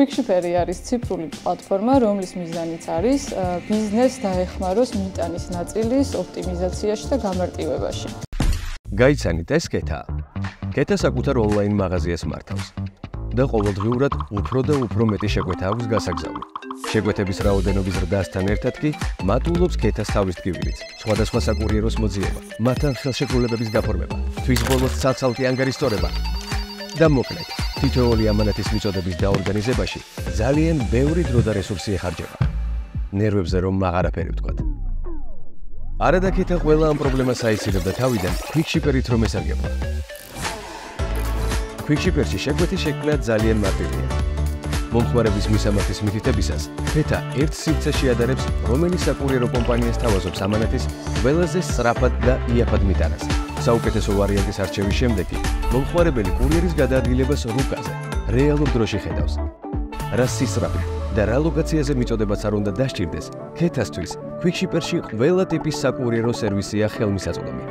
QuickShipper არის ციფრული პლატფორმა, რომლის მიზანიც არის ბიზნესს დაეხმაროს მიტანის ნაწილის ოპტიმიზაციაში და გამარტივებაში. გაიცანით ეს კეთა. კეთა საკუთარ ონლაინ მაღაზიას მართავს და ყოველდღიურად უფრო და უფრო მეტი შეკვეთა აქვს გასაგზავნი. შეკვეთების რაოდენობის ზრდასთან ერთად კი მატულობს კეთას თავის ტკივილიც, სხვადასხვა საკურიეროს მოძიება, მათთან ხელშეკრულებების გაფორმება, თვის ბოლოს ცალ-ცალკე ანგარიშტორება და მოკლედ, თითოეული ამანათის მიწოდების დაორგანიზებაში ძალიან ბევრი დრო და რესურსი ეხარჯება. ნერვებზე რომ აღარაფერი ვთქვათ. არადა კეთა ყველა ამ პრობლემას აისირებდა თავიდან QuickShipper-ით რომ ესარგებლა. QuickShipper-ში შეკვეთის შექმნა ძალიან მარტივია. მომხმარების მისამართის მითითებისას, კეთა ერთ სივრცეში ადარებს, რომელი საკურიერო კომპანია სთავაზობს ამანათის ყველაზე სწრაფად და იაფად მიტანას. საუკეთესო ვარიანტის არჩევის შემდეგ კი მომხმარებელი კურიერის გადაადგილებას რუკაზე, რეალურ დროში ხედავს. რა სისწრაფით და რა ლოკაციაზე მიწოდებაც არ უნდა დასჭირდეს, კეთასთვის QuickShipper-ში ყველა ტიპის საკურიერო სერვისია ხელმისაწვდომი.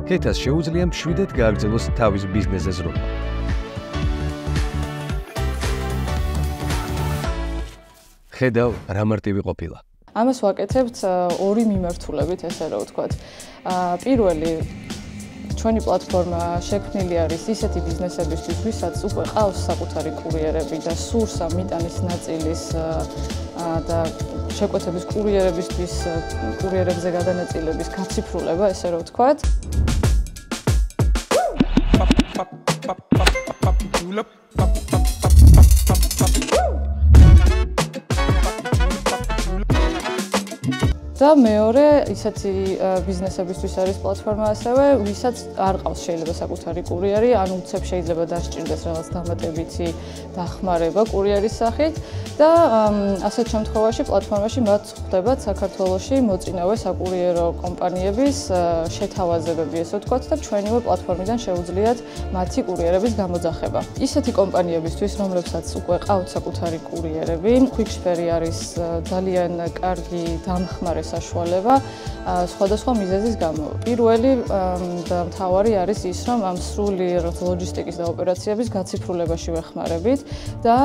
კეთას შეუძლია მშვიდად გააგრძელოს თავის ბიზნესზე ზრუნვა. ხედავ რა მარტივი ყოფილა. ამას ვაკეთებთ ორი მიმართულებით, ესე რომ ვთქვათ. პირველი ჩვენი პლატფორმა შექმნილი არის ისეთი ბიზნესებისთვის, ვისაც უკვე ყავს საკუთარი კურიერები და სურს ამ მიტანის ნაწილის და შეკვეთების კურიერებისთვის კურიერებზე გადანაწილების გაციფრულება, ესე რომ ვთქვათ. და მეორე ისეთი ბიზნესებისთვის არის პლატფორმა ასევე, ვისაც არ ყავს შეიძლება საკუთარი კურიერი, ან უცებ შეიძლება დასჭირდეს რაღაც დამატებითი დახმარება კურიერის სახით და ასეთ შემთხვევაში პლატფორმაში მათ ხვდებათ საქართველოში მოწინავე საკურიერო კომპანიების შეთავაზებები, ესე ვთქვათ, და ჩვენივე პლატფორმიდან შეუძლიათ მათი კურიერების გამოძახება. ისეთი კომპანიებისთვის, რომლებსაც უკვე ყავთ საკუთარი კურიერები, QuickShipper არის ძალიან კარგი დამხმარე საშუალება სხვადასხვა მიზეზის გამო. პირველი და მთავარი არის ის, რომ ამ სრული ლოჯისტიკის და ოპერაციების გაციფრულებაში ვეხმარებით და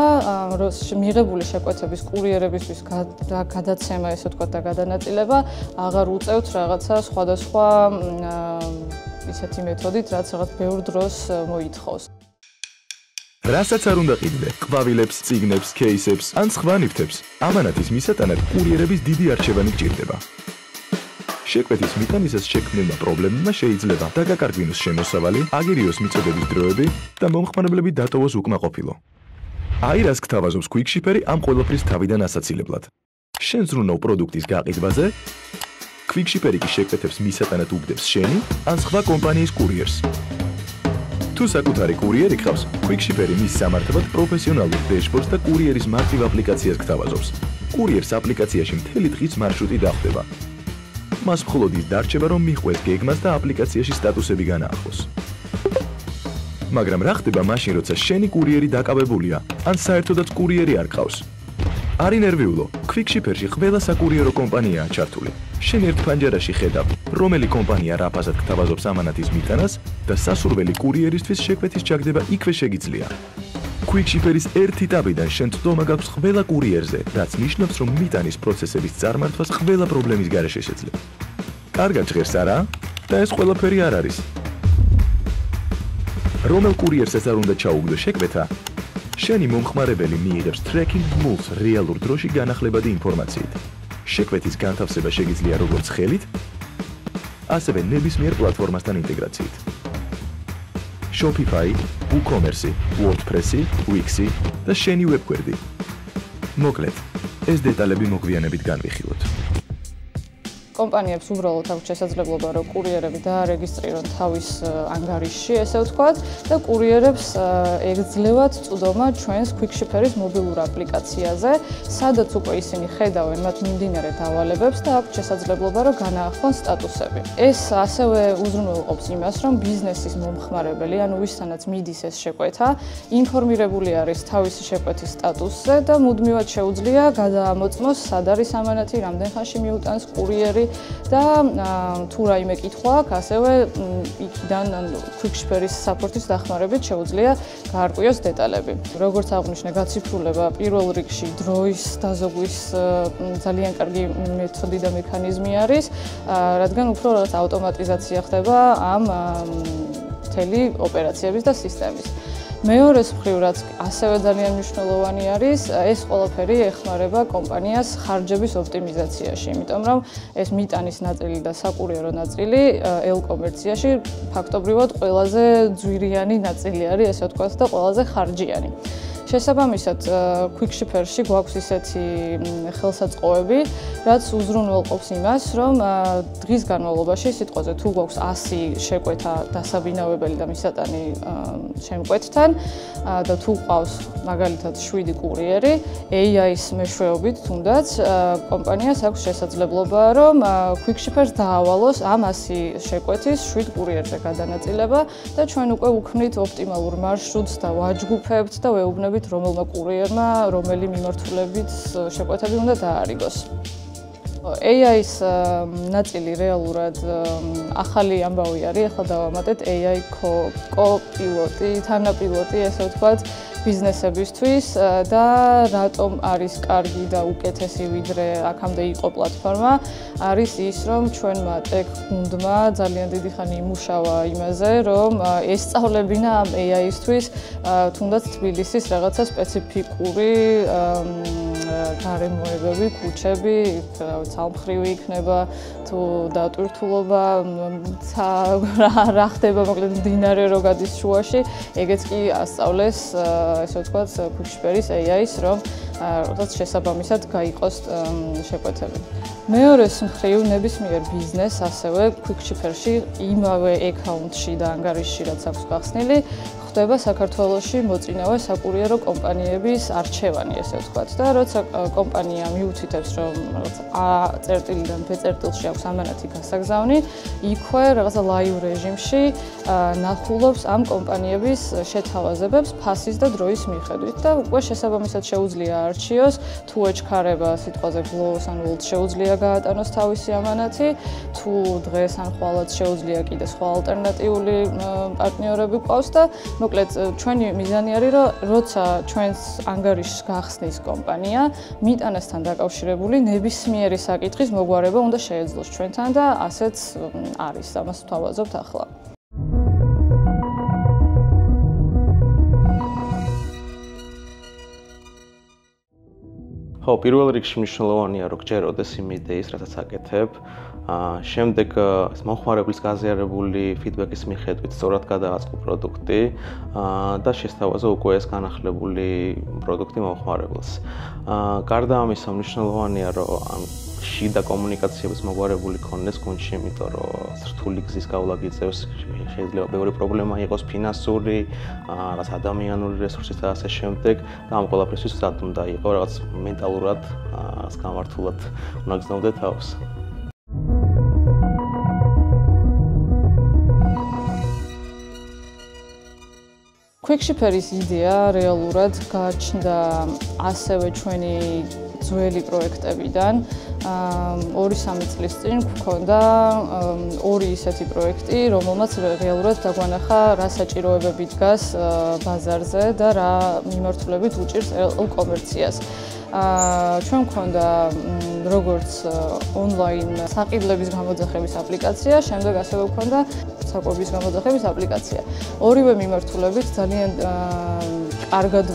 მიღებული შეკვეთების კურიერებისთვის გადაცემა, ესე ვთქვათ, და გადანაწილება აღარ უწევთ რაღაცა სხვადასხვა ისეთი მეთოდით, რაც რაღაც ბევრ დროს მოითხოვს. რასაც არ უნდა ყიდდე, ყვავილებს, წიგნებს, кейსებს ან სხვა ნივთებს, ამანათის მისატანად კურიერების დიდი არჩევანი გჭირდება. შეკვეთის მიტანისას შექმნილმა პრობლემებმა შეიძლება დაგაკარგვინოს შემოსავალი, აგერიოს მიწოდების დროები და მომხმარებლები დატოვოს უკმაყოფილო. აი რას გთავაზობს QuickShipper-ი ამ ყველაფრის თავიდან ასაცილებლად. შენ ზრუნავ პროდუქტის გაყიდვაზე, QuickShipper-ი კი შეკვეთებს მისატანად უგდებს შენი ან სხვა კომპანიის კურიერს. თუ საკუთარი კურიერი ყავს, QuickShipper-ი მის სამართლებად პროფესიონალურ დეშბორდს და კურიერის მარტივ აპლიკაციას გთავაზობს. კურიერს აპლიკაციაში მთელი დღის მარშრუტი დახვდება. მას მხოლოდ ის დარჩება, რომ მიხვდეს გეგმას და აპლიკაციაში სტატუსები განაახლოს. მაგრამ რა ხდება მაშინ, როცა შენი კურიერი დაკავებულია, ან საერთოდაც კურიერი არ ყავს? არ ინერვიულო, QuickShipper-ში ყველა საკურიერო კომპანიაა ჩართული. შენ ერთ ფანჯარაში ხედავ, რომელი კომპანია რა ფასად გთავაზობს ამანათის მიტანას და სასურველი კურიერისთვის შეკვეთის ჩაგდება იქვე შეგიძლია. QuickShipper-ის ერთი ტაბიდან შენ წვდომა გაქვს ყველა კურიერზე, რაც ნიშნავს, რომ მიტანის პროცესების წარმართვას ყველა პრობლემის გარეშე შეძლებ. კარგად ჟღერს არა? და ეს ყველაფერი არ არის. რომელ კურიერსაც არ უნდა ჩაუგდო შეკვეთა, შენი მომხმარებელი მიიღებს tracking rules რეალურ დროში განახლებადი ინფორმაციით. შეკვეთის განთავსება შეგიძლია როგორც ხელით, ასევე ნებისმიერ პლატფორმასთან ინტეგრაციით. Shopify, WooCommerce, WordPress, Wix და შენი ვებგვერდი. მოკლედ, ეს დეტალები მოგვიანებით განვიხილოთ. კომპანიებს უბრალოდ აქვს შესაძლებლობა, რომ კურიერები დაარეგისტრირონ თავის ანგარიშში, ესე ვთქვათ, და კურიერებს ეგძლევათ წვდომა ჩვენს QuickShipper-ის მობილურ აპლიკაციაზე, სადაც უკვე ისინი ხედავენ მათ მიმდინარე დავალებებს და აქვს შესაძლებლობა, რომ განაახლონ სტატუსები. ეს ასევე უზრუნველყოფს იმას, რომ ბიზნესის მომხმარებელი, ანუ ვისთანაც მიდის ეს შეკვეთა, ინფორმირებული არის თავისი შეკვეთის სტატუსზე და მუდმივად შეუძლია გადაამოწმოს, სად არის ამანათი, რამდენ ხანში მიუტანს კურიერი და თუ რაიმე კითხვა აქვს, ასევე იქიდან quick-share-ის საფორთის დახმარებით შეუძლია გაარკვიოს დეტალები. როგორც აღნიშნე, გაციფრულება პირველ რიგში დროის დაზოგვის ძალიან კარგი მეთოდი და მექანიზმი არის, რადგან უფრო რაღაც ავტომატიზაცია ხდება ამ მთელი ოპერაციების და სისტემის. მეორეს მხრივ, რაც ასევე ძალიან მნიშვნელოვანი არის, ეს ყველაფერი ეხმარება კომპანიას ხარჯების ოპტიმიზაციაში, იმიტომ რომ ეს მიტანის ნაწილი და საკურიერო ნაწილი ელ-კომერციაში ფაქტობრივად ყველაზე ძვირიანი ნაწილი არის, ესე ვთქვათ, და ყველაზე ხარჯიანი. შესაბამისად, quick-share-ში გვაქვს ისეთი ხელსაწყოები, რაც უზრუნველყოფს იმას, რომ დღის განმავლობაში სიტყვაზე თუ გვაქვს 100 შეკვეთა დასაბინავებელი და მისატანი შემკვეთთან და თუ ყავს მაგალითად 7 კურიერი, AI-ის მეშვეობით თუნდაც კომპანიას აქვს შესაძლებლობა, რომ quick-share-ს დაავალოს ამ 100 შეკვეთის 7 კურიერზე გადანაწილება და ჩვენ უკვე ვუქმნით ოპტიმალურ მარშრუტს და ვაჯგუფებთ და ვეუბნებით რომელმა კურიერმა რომელი მიმართულებით შეკვეთები უნდა დაარიგოს. AI-ის ნაწილი რეალურად ახალი ამბავი არის, ახლა დავამატეთ AI კოპილოტი, თანაპილოტი, ესე ვთქვათ, ბიზნესებისთვის და რატომ არის კარგი და უკეთესი ვიდრე აქამდე იყო პლატფორმა, არის ის, რომ ჩვენმა ტექ გუნდმა ძალიან დიდი ხანი იმუშავა იმაზე, რომ ესწავლებინა ამ AI-ისთვის თუნდაც თბილისის რაღაცა სპეციფიკური გარემოებები, ქუჩები, ცალმხრივი იქნება, თუ დატვირთულობა, რა ხდება, მოკლედ მდინარე რო გადის შუაში, ეგეც კი ასწავლეს, ესე ვთქვათ, quick-share-ის AI-ის, რომ რაღაც შესაბამისად გაიყოს შეკვეთები. მეორეს მხრივ, ნებისმიერ ბიზნესს ასევე quick-share-ში იმავე აკაუნტში და ანგარიშში, რაც აქვს გახსნილი, ხდება საქართველოში მოწინავე საკურიერო კომპანიების არჩევანი, ესე ვთქვათ, და როცა კომპანია მიუთითებს, რომ რაღაც A წერტილიდან B წერტილში აქვს ამანათი გასაგზავნი, იქვე რაღაცა live რეჟიმში ნახულობს ამ კომპანიების შეთავაზებებს ფასის და დროის მიხედვით და უკვე შესაბამისად შეუძლია არჩიოს, თუ ეჩქარება სიტყვაზე გლოვს ან ვოლტს შეუძლია გაატანოს თავისი ამანათი, თუ დღეს ან ხვალაც შეუძლია კიდე სხვა ალტერნატიული პარტნიორები ყავს და მოკლედ ჩვენი მიზანი არის, რომ როცა ჩვენს ანგარიშს გახსნის კომპანია, მიტანასთან დაკავშირებული ნებისმიერი საკითხის მოგვარება უნდა შეეძლოს ჩვენთან და ასეც არის, ამას ვთავაზობთ ახლა. ხო, პირველ რიგში მნიშვნელოვანია, რომ გჯეროდეს იმ იდეის, რასაც აკეთებ. შემდეგ მომხმარებლის გაზიარებული ფიდბექის მიხედვით სწორად გადააწყო პროდუქტი და შესთავაზო უკვე ეს განახლებული პროდუქტი მომხმარებელს. გარდა ამისა, მნიშვნელოვანია, რომ შიდა კომუნიკაციების მოგვარებული ქონდეს გუნდში, იმიტომ რომ რთული გზის გავლა გიწევს, შეიძლება ბევრი პრობლემა იყოს ფინანსური, რაღაც ადამიანური რესურსის და ასე შემდეგ და ამ ყველაფრისთვის უნდა იყოს რაღაც მენტალურად გამართულად უნდა გზნოდე თავს. quick-share-ის იდეა რეალურად გააჩნდა ასევე ჩვენი ძველი პროექტებიდან. 2-3 წლის წინ გვქონდა ორი ისეთი პროექტი, რომელმაც რეალურად დაგვანახა რა საჭიროებები დგას ბაზარზე და რა მიმართულებით უჭირს ელ-კომერციას. ჩვენ გვქონდა როგორც ონლაინ საყიდლების გამოძახების აპლიკაცია, შემდეგ ასევე გვქონდა საკვების გამოძახების აპლიკაცია. ორივე მიმართულებით ძალიან კარგად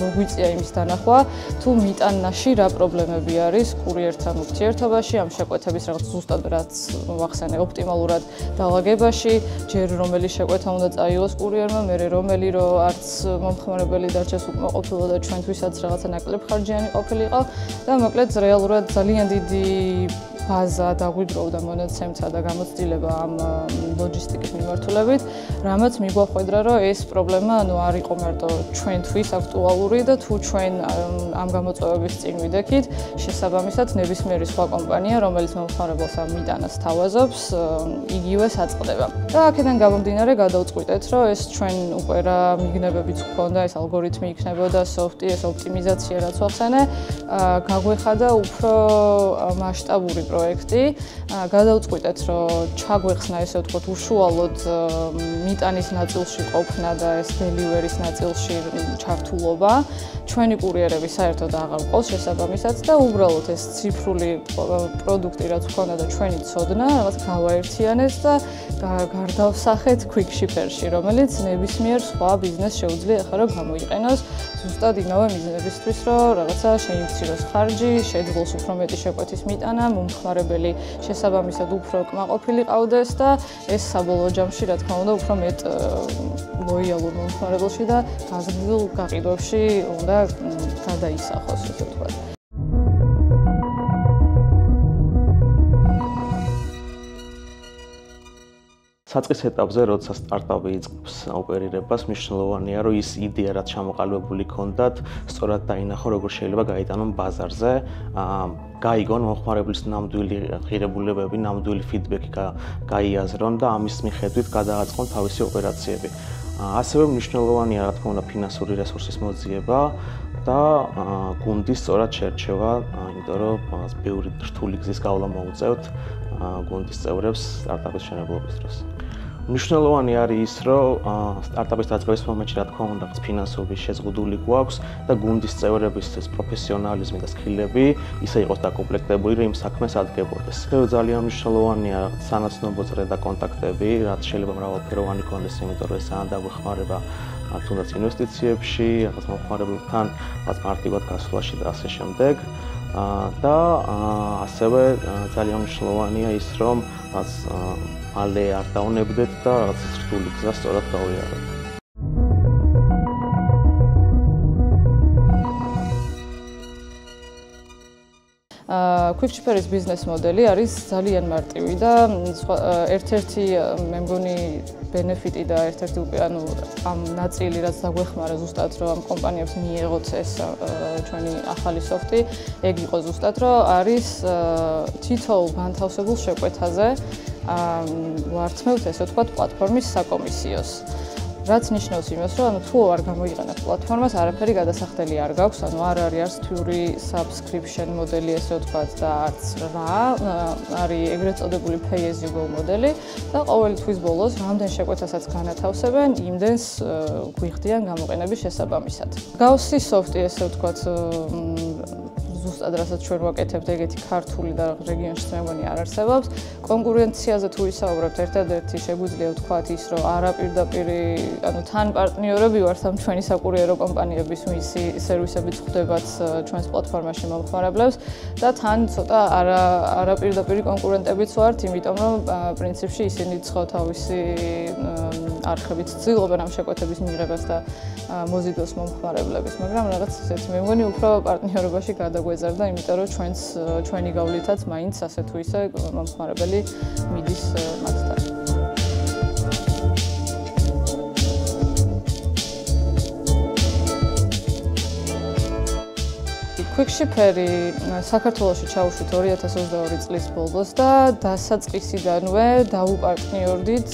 მოგვიწია იმის დანახვა, თუ მიტანაში რა პრობლემები არის კურიერთან ურთიერთობაში, ამ შეკვეთების რაღაც ზუსტად რაც ვახსენე ოპტიმალურად დაალაგებაში, ჯერ რომელი შეკვეთა უნდა წაიღოს კურიერმა, მერე რომელი რო არც მომხმარებელი დარჩეს უკმაყოფილო და ჩვენთვისაც რაღაცა ნაკლებ ხარჯიანი ყოფილიყო და მოკლედ რეალურად ძალიან დიდი ბაზა დაგვიდროვდა მონაცემთა და გამოცდილება ამ ლოჯისტიკის მიმართულებით, რამაც მიგვახვედრა, რომ ეს პრობლემა არ იყო მარტო ჩვენთვის აქტუალური მასშტაბური და თუ ჩვენ ამ გამოწვევების წინ ვიდექით, შესაბამისად ნებისმიერი სხვა კომპანია, რომელიც მომხმარებელს ამ მიტანას თავაზობს, იგივე აწყდება. და აქედან გამომდინარე გადავწყვიტეთ, რომ ეს ჩვენ უკვე რა მიგნებებიც გვქონდა, ეს ალგორითმი იქნებოდა, სოფტი, ეს ოპტიმიზაცია რაც ვახსენე, გაგვეხადა უფრო მასშტაბური პროექტი. გადავწყვიტეთ, რომ ჩაგვეხსნა ესე ვთქვათ უშუალოდ მიტანის ნაწილში ყოფნა და ეს დელივერის ნაწილში ჩართულობა. ჩვენი კურიერები საერთოდ აღარ ყავს შესაბამისად და უბრალოდ ეს ციფრული პროდუქტი რაც ვქონდა და ჩვენი ცოდნა რაღაც გავაერთიანეს და გარდავსახეთ Quick Shipper-ში, რომელიც ნებისმიერ სხვა ბიზნესს შეუძლია ახლა რომ გამოიყენოს ზუსტად იმავე მიზნებისთვის, რომ რაღაცა შეიმციროს ხარჯი, შეძლოს უფრო მეტი შეკვეთის მიტანა, მომხმარებელი შესაბამისად უფრო კმაყოფილი ყავდეს და ეს საბოლოო ჯამში რა თქმა უნდა უფრო მეტ ლოიალურ მომხმარებელში და გაზრდილ გაყიდვებში უნდა გადაისახოს, ესე ვთქვათ. საწყის ეტაპზე, როდესაც სტარტაპი იწყებს ოპერირებას, მნიშვნელოვანია, რომ ის იდეა, რაც ჩამოყალიბებული ქონდათ, სწორად დაინახო, როგორ შეიძლება გაიტანონ ბაზარზე, გაიგონ მომხმარებლის ნამდვილი ღირებულებები, ნამდვილი ფიდბექი გაიაზრონ და ამის მიხედვით გადააწყონ თავისი ოპერაციები. ასევე მნიშვნელოვანია, რა თქმა უნდა, ფინანსური რესურსის მოძიება და გუნდის სწორად შერჩევა, იმიტომ რომ ბევრი რთული გზის გავლა მოუწევთ გუნდის წევრებს სტარტაპის მშენებლობის დროს. მნიშვნელოვანი არის ის, რომ სტარტაპის დაწყების მომენტში, რა თქმა უნდა, ფინანსური შეზღუდული გვაქვს და გუნდის წევრების პროფესიონალიზმი და სკილები ისე იყოს დაკომპლექტებული, რომ იმ საქმეს ადგებოდეს. ძალიან მნიშვნელოვანია სანაცნობო წრე და კონტაქტები, რაც შეიძლება მრავალფეროვანი კონდეს, იმიტომ რომ ეს დაგვეხმარება თუნდაც ინვესტიციებში, რაღაც მომხმარებელთან, რაღაც მარტივად გასვლაში და ასე შემდეგ. და ასევე ძალიან მნიშვნელოვანია ის, რომ მალე არ დაუნებდეთ და რაღაც რთული გზა სწორად გავიაროთ. Quick Shipper-ის ბიზნეს მოდელი არის ძალიან მარტივი და ერთ-ერთი მე მგონი ბენეფიტი და ერთ-ერთი უკვე ამ ნაწილი რაც დაგვეხმარა ზუსტად რომ ამ კომპანიებს მიიღოთ ეს ჩვენი ახალი სოფტი, ეგ იყო ზუსტად რომ არის თითოეულ განთავსებულ შეკვეთაზე ვართმევთ ესე ვთქვათ პლატფორმის საკომისიოს. რაც ნიშნავს იმას, რომ თუ არ გამოიყენებთ პლატფორმას, არაფერი გადასახდელი არ გაქვს, არ არის თვიური subscription მოდელი, ესე ვთქვათ და არც რა, არის ეგრეთ წოდებული pay as you go მოდელი და ყოველი თვის ბოლოს რამდენ შეკვეთასაც განათავსებენ, იმდენს გვიხდიან გამოყენების შესაბამისად. გავსი სოფტი, ესე ვთქვათ, ზუსტად რასაც ჩვენ ვაკეთებთ, ეგეთი ქართული და რეგიონში მე მგონი არ არსებობს. კონკურენციაზე თუ ვისაუბრებთ, ერთადერთი შეგვიძლია ვთქვათ ის, რომ არაპირდაპირი, თან პარტნიორები ვართ ამ ჩვენი საკურიერო კომპანიების, ვისი სერვისებიც ხვდებათ ჩვენს პლატფორმაში მომხმარებლებს და თან ცოტა არაპირდაპირი კონკურენტებიც ვართ, იმიტომ რომ პრინციპში ისინი ცხო თავისი არხებით ცდილობენ ამ შეკვეთების მიღებას და მოზიდოს მომხმარებლების, მაგრამ რაღაც ისეთი მე მგონი უფრო პარტნიორობაში გადაგვეზარდა, იმიტომ რომ ჩვენი გავლითაც მაინც ასე თუ ისე მომხმარებელი მიდის მათთან. Quick Shipper-ი საქართველოში ჩაუშვით 2022 წლის ბოლოს და დასაწყისიდანვე დაუპარტნიორდით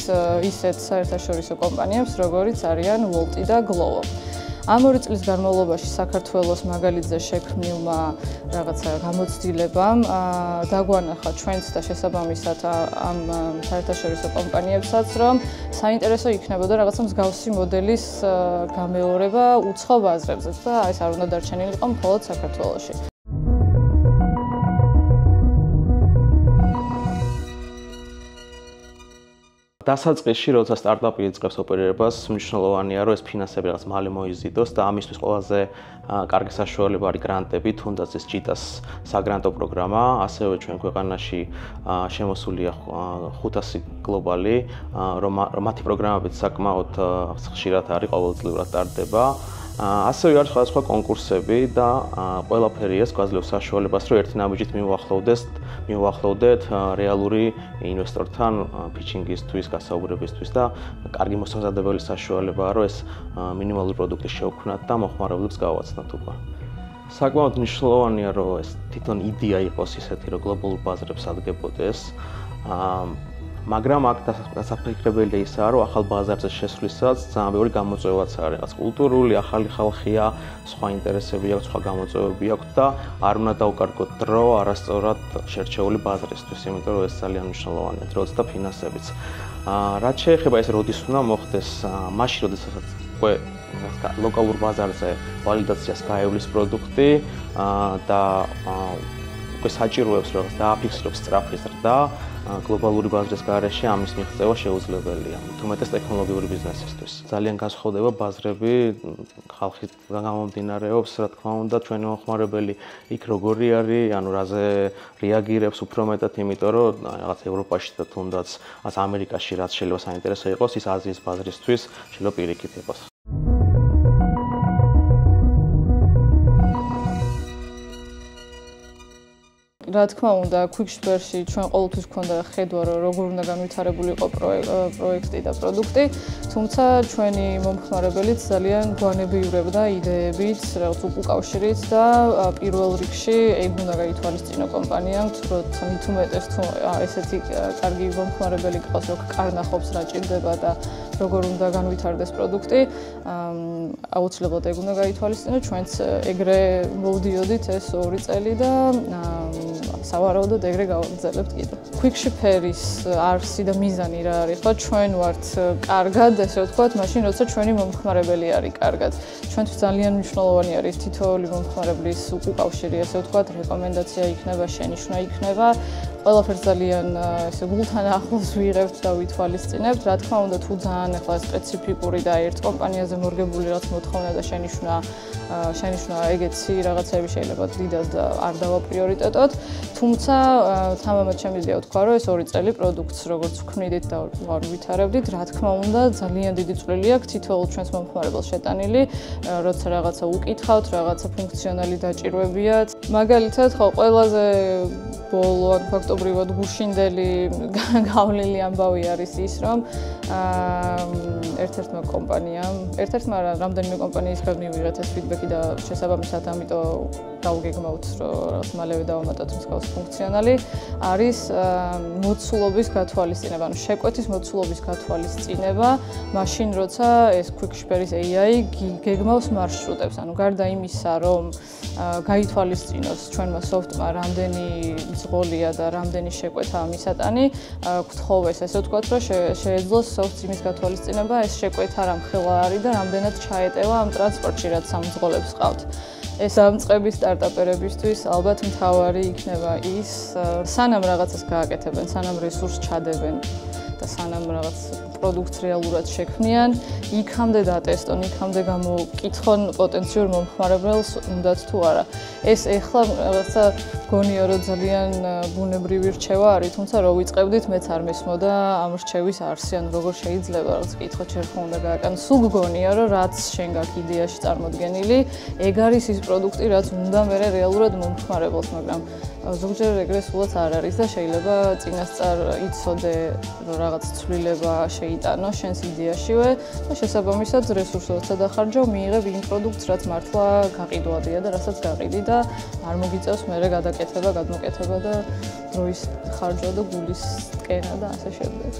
ისეთ საერთაშორისო კომპანიებს, როგორიც არიან Wolt და Glovo. ამ 2 წლის განმავლობაში საქართველოს მაგალითზე შექმნილმა რაღაცა გამოცდილებამ დაგვანახა ჩვენც და შესაბამისად ამ საერთაშორისო კომპანიებსაც, რომ საინტერესო იქნებოდა რაღაცა მსგავსი მოდელის გამეორება უცხო ბაზრებზე და ეს არ უნდა დარჩენილიყო მხოლოდ საქართველოში. დასაწყისში, როცა სტარტაპი იწყებს ოპერირებას, მნიშვნელოვანია, რომ ეს ფინანსები რაღაც მალე მოიზიდოს და ამისთვის ყველაზე კარგი საშუალება არის გრანტები, თუნდაც ეს JITA-ს საგრანტო პროგრამა, ასევე ჩვენ ქვეყანაში შემოსულია 500 გლობალი, რომ მათი პროგრამებიც საკმაოდ ხშირად არის, ყოველწლიურად ტარდება. ასევე არის სხვადასხვა კონკურსები და ყველაფერი ეს გვაძლევს საშუალებას, რომ ერთი ნაბიჯით მივუახლოვდეთ რეალური ინვესტორთან ფიჩინგისთვის, გასაუბრებისთვის და კარგი მოსამზადებელი საშუალებაა, რომ ეს მინიმალური პროდუქტი შევქმნათ და მოხმარებლებს გავაცნოთ უკვე. საკმაოდ მნიშვნელოვანია, რომ ეს თვითონ იდეა იყოს ისეთი, რომ გლობალურ ბაზრებს ადგენდეს. მაგრამ აქ დასაფიქრებელია ისაა, რომ ახალ ბაზარზე შესვლისას ძალიან ბევრი გამოწვევაც არის. რაღაც კულტურული, ახალი ხალხია, სხვა ინტერესები აქვს, სხვა გამოწვევები აქვს და არ უნდა დავკარგოთ დრო არასწორად შერჩეული ბაზრისთვის, იმიტომ რომ ეს ძალიან მნიშვნელოვანია, დროც და ფინანსებიც. რაც შეეხება ეს როდის უნდა მოხდეს, მაშინ როდესაც უკვე ლოკალურ ბაზარზე ვალიდაციას გაევლის პროდუქტი და უკვე საჭიროებს რაღაც დააფიქსირებს სწრაფი ზრდა გლობალური ბაზრის გარეშე ამის მიღწევა შეუძლებელია. თუმეტეს ტექნოლოგიური ბიზნესისთვის. ძალიან განსხვავდება ბაზრები, ხალხისგან გამომდინარეობს, რა თქმა უნდა, ჩვენი მოხმარებელი იქ როგორი არის, ანუ რაზე რეაგირებს უფრო მეტად, იმიტომ რომ რაღაც ევროპაში და თუნდაც ამერიკაში რაც შეიძლება საინტერესო იყოს, ის აზიის ბაზრისთვის შეიძლება პირიქით იყოს. რა თქმა უნდა, quickshare-ში ჩვენ ყოველთვის გვქონდა ხედვა, რომ როგორ უნდა განვითარებული იყო პროექტი და პროდუქტი, თუმცა ჩვენი მომხმარებელიც ძალიან გვანებიურებდა იდეებით, რაღაც უკავშირით და პირველ რიგში ეგ უნდა გაითვალისწინო კომპანიამ, როცა მით უმეტეს თუ ესეთი კარგი მომხმარებელი გყავს, რომ კარნახობს რა ჭირდება და როგორ უნდა განვითარდეს პროდუქტი, აუცილებლად ეგ უნდა გაითვალისწინო, ჩვენც ეგრე მოვდიოდით ეს 2 წელი და სავარაუდოდ ეგრე გავაგრძელებთ კიდევ. quickshare-ის არსი და მიზანი რა არის, ხო, ჩვენ ვართ კარგად, ესე ვთქვათ, მაშინ როცა ჩვენი მომხმარებელი არის კარგად. ჩვენთვის ძალიან მნიშვნელოვანი არის თითოეული მომხმარებლის უკავშირი, ესე ვთქვათ, რეკომენდაცია იქნება, შენიშვნა იქნება. ყველაფერს ძალიან ესე გულთან ახლოს ვიღებთ და ვითვალისწინებთ. რა თქმა უნდა, თუ ძალიან ახლა სპეციფიკური და ერთ კომპანიაზე მორგებული რაღაც მოთხოვნა და შენიშვნა ეგეთი რაღაცები შეიძლება დიდად და არ დავაპრიორიტეტოთ. თუმცა თამამად შემიძლია ვთქვა, რომ ეს 2 წელი პროდუქტს როგორც ვქმნიდით და ვითარებდით, რა თქმა უნდა, ძალიან დიდი წვლილი აქვს თითოეულ ჩვენს მომხმარებელს შეტანილი, როცა რაღაცა უკითხავთ, რაღაცა ფუნქციონალი დაჭირვებიათ. მაგალითად, ხო, ყველაზე ბოლო ან ფაქტობრივად გუშინდელი გავლილი ამბავი არის ის, რომ ერთ-ერთმა კომპანიამ, ერთ-ერთმა რამდენიმე კომპანიისგან მივიღეთ ეს ფიდბექი და შესაბამისად ამიტომ გავგეგმავთ, რომ რაღაც მალევე დავამატოთ მსგავს ფუნქციონალი, არის მოცულობის გათვალისწინება, ანუ შეკვეთის მოცულობის გათვალისწინება, მაშინ როცა ეს quickshare-ის AI გეგმავს მარშრუტებს, ანუ გარდა იმისა, რომ გაითვალისწინოს ჩვენმა software-მა რამდენი ძღოლია და რამდენი შეკვეთაა მისატანი, გთხოვეს ესე ვთქვათ, რომ შეეძლოს software-ს იმის გათვალისწინება, ეს შეკვეთა რამხელა არის და რამდენად ჩაეტევა ამ ტრანსპორტში, რაც ამ ძღოლებს ყავთ. ეს დამწყების სტარტაპერებისთვის ალბათ მთავარი იქნება ის, სანამ რაღაცას გააკეთებენ, სანამ რესურსს ჩადებენ და სანამ რაღაც პროდუქტს რეალურად შექმნიან, იქამდე დატესტონ, იქამდე გამოკითხონ პოტენციურ მომხმარებელს უნდათ თუ არა. ეს ეხლა რაღაცა გონია რომ ძალიან ბუნებრივი რჩევა არის, თუმცა რო ვიწყებდით, მეც არ მესმოდა ამ რჩევის არსი, ანუ როგორ შეიძლება რაღაც კითხვა ჯერ ხომ უნდა გააკეთო. სულ გგონია რომ რაც შენ გაქვს იდეაში წარმოდგენილი, ეგ არის ის პროდუქტი, რაც უნდა მე რეალურად მომხმარებელს, მაგრამ ზოგჯერ ეგრე სულაც არ არის და შეიძლება წინასწარ იცოდე რომ რაღაც ცვლილება შეიტანო შენს იდეაშივე და შესაბამისად რესურსებსაც დახარჯავ, მიიღებ იმ პროდუქტს, რაც მართლა გაყიდვადია და რასაც გაყიდი და არ მოგიწევს მერე გადაკეთება, გადმოკეთება და დროის ხარჯვა და გულის ტკენა და ასე შემდეგ.